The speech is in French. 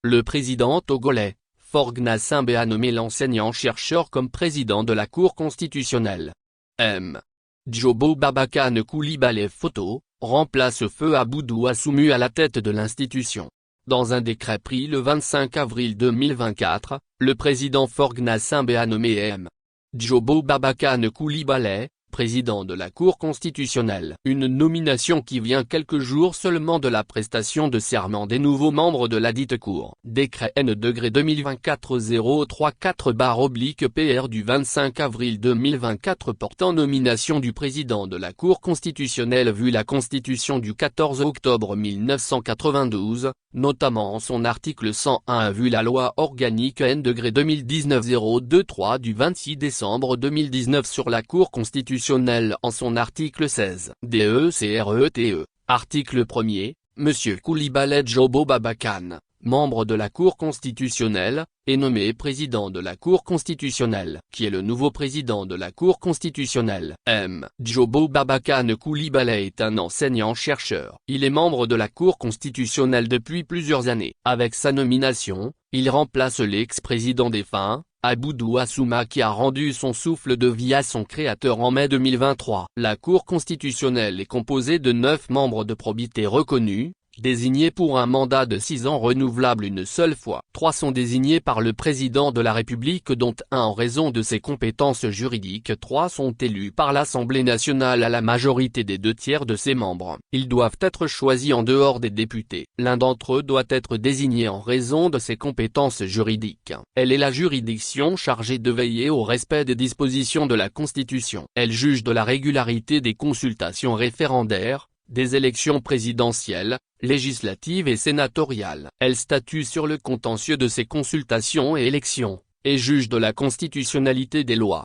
Le président togolais, Faure Gnassingbé a nommé l'enseignant-chercheur comme président de la Cour constitutionnelle. M. Djobo Babakane Coulibaly photo, remplace Feu Aboudou Assoumu à la tête de l'institution. Dans un décret pris le 25 avril 2024, le président Faure Gnassingbé a nommé M. Djobo Babakane Coulibaly, président de la Cour constitutionnelle. Une nomination qui vient quelques jours seulement de la prestation de serment des nouveaux membres de ladite Cour. Décret N-2024-034-PR du 25 avril 2024 portant nomination du président de la Cour constitutionnelle vu la Constitution du 14 octobre 1992, notamment en son article 101 vu la loi organique N-2019-023 du 26 décembre 2019 sur la Cour constitutionnelle en son article 16. DECRETE, article 1er, M. Coulibaly Djobo Babakane, membre de la Cour constitutionnelle, est nommé président de la Cour constitutionnelle. Qui est le nouveau président de la Cour constitutionnelle? M. Djobo Babakane Coulibaly est un enseignant-chercheur. Il est membre de la Cour constitutionnelle depuis plusieurs années. Avec sa nomination, il remplace l'ex-président défunt, Aboudou Assoumu qui a rendu son souffle de vie à son créateur en mai 2023. La Cour constitutionnelle est composée de 9 membres de probité reconnus, désignés pour un mandat de 6 ans renouvelable une seule fois. 3 sont désignés par le président de la République dont un en raison de ses compétences juridiques. 3 sont élus par l'Assemblée nationale à la majorité des 2/3 de ses membres. Ils doivent être choisis en dehors des députés. L'un d'entre eux doit être désigné en raison de ses compétences juridiques. Elle est la juridiction chargée de veiller au respect des dispositions de la Constitution. Elle juge de la régularité des consultations référendaires, des élections présidentielles, législatives et sénatoriales. Elle statue sur le contentieux de ces consultations et élections, et juge de la constitutionnalité des lois.